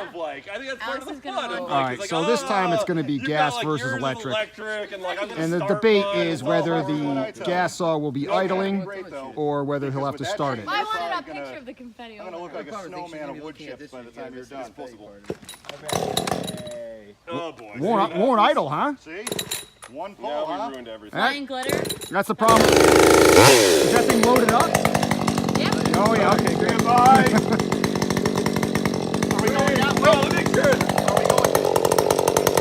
of like, I think that's part of the fun. All right, so this time it's going to be gas versus electric. And the debate is whether the gas saw will be idling or whether he'll have to start it. I wanted a picture of the confetti. I'm gonna look like a snowman of wood chips by the time you're done. Oh boy. Won't idle, huh? See? One pull, Now huh? we ruined everything. Flying glitter. That's the problem. Is that thing loaded up? Yep. Oh, yeah, okay, good. Stand by. Are we going down? Well, let me sure. Are we going?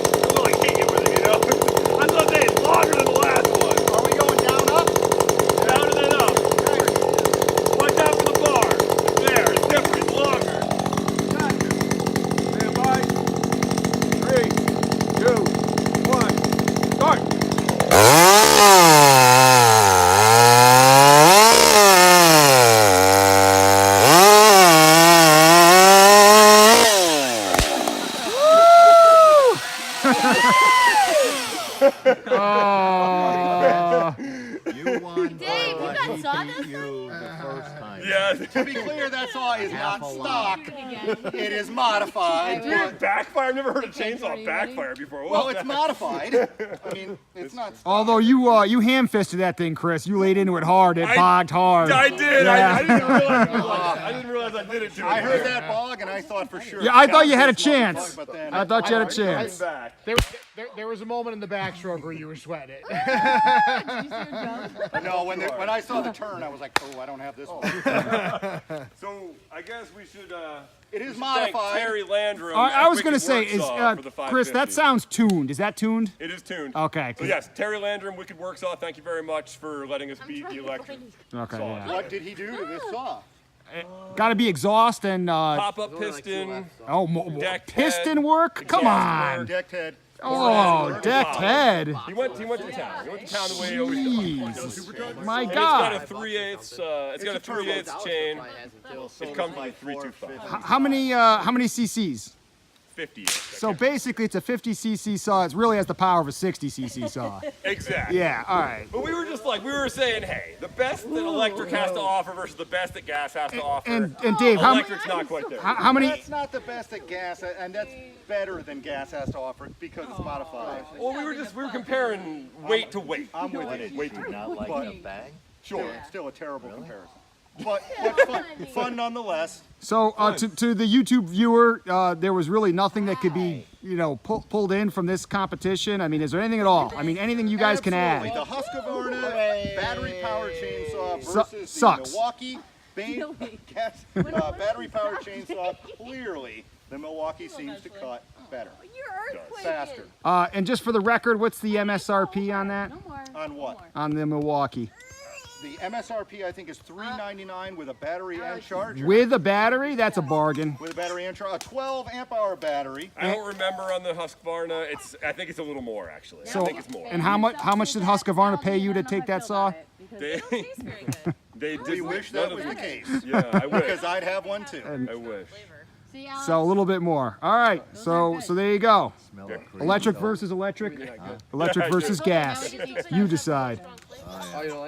I'm gonna like hit you with it, you know? I was gonna say it's longer than the last one. Are we going down, up? Down and then up. Watch out for the bar. There, it's different, it's longer. Stand by. 3, 2, 1, start. You won. Dave, you got He sawdust beat you the first time. Yeah. To be clear, that saw is not Half a stock. again. It is modified. Dude, backfire. I've never heard a chainsaw backfire before. What Well, was it's that? modified. I mean, it's not stock. Although you ham-fisted that thing, Chris. You laid into it hard. It bogged hard. I did. Yeah. I didn't realize. I didn't realize I did it to it. I heard that bog and I thought for sure. Yeah, I thought you had a Cowboys won, chance. but then- I thought you had a I'm chance. back. There was a moment in the backstroke where you were sweating it. No, when I saw the turn, I was like, oh, I don't have this one. So I guess we should. It we is should thank modified. Terry Landrum. I at was going to Wicked say, is Worksaw for the Chris, that 550. sounds tuned. Is that tuned? It is tuned. Okay. So yes, Terry Landrum, Wicked Worksaw. Thank you very much for letting us beat the electric. Okay, saw. yeah. What did he do to this saw? Got to be exhaust and Pop-up piston. Deck piston head, work? Come exhaust on. Decked head. Oh, decked head. He went to town. He went to town the way he always does. Jeez. My And it's got a God. 3/8. It's got a 3/8 chain. It comes with a 325. How many cc's? 50. So basically, it's a 50 cc saw. It really has the power of a 60 cc saw. Exactly. Yeah. All right. But we were just like, we were saying, hey, the best that electric has to offer versus the best that gas has to offer. And Dave, Electric's not quite there. how many? That's not the best that gas, and that's better than gas has to offer because it's modified. Well, we were comparing weight to weight. I'm with What you. did you not like But- the bang? Sure, still a terrible comparison. But fun nonetheless. So to the YouTube viewer, there was really nothing that could be, pulled in from this competition. I mean, is there anything at all? I mean, anything you guys can Absolutely. add? The Husqvarna battery-powered chainsaw versus the sucks. Milwaukee battery-powered chainsaw. Clearly, the Milwaukee seems to cut better, You're faster. And just for the record, what's the MSRP on that? No more. On what? On the Milwaukee. The MSRP, I think, is $399 with a battery and charger. With a battery, that's a bargain. With a battery and charger, a 12 amp hour battery. I don't remember on the Husqvarna. I think it's a little more actually. I think it's more. And how much did Husqvarna pay you to take that saw? They, they We did. wish none that of was the it. case, Yeah, I wish. because I'd have one too. I wish. See, Alex? So a little bit more. All right. So there you go. Smell the cream. Electric versus electric. Electric versus gas. You decide. Oh, you don't like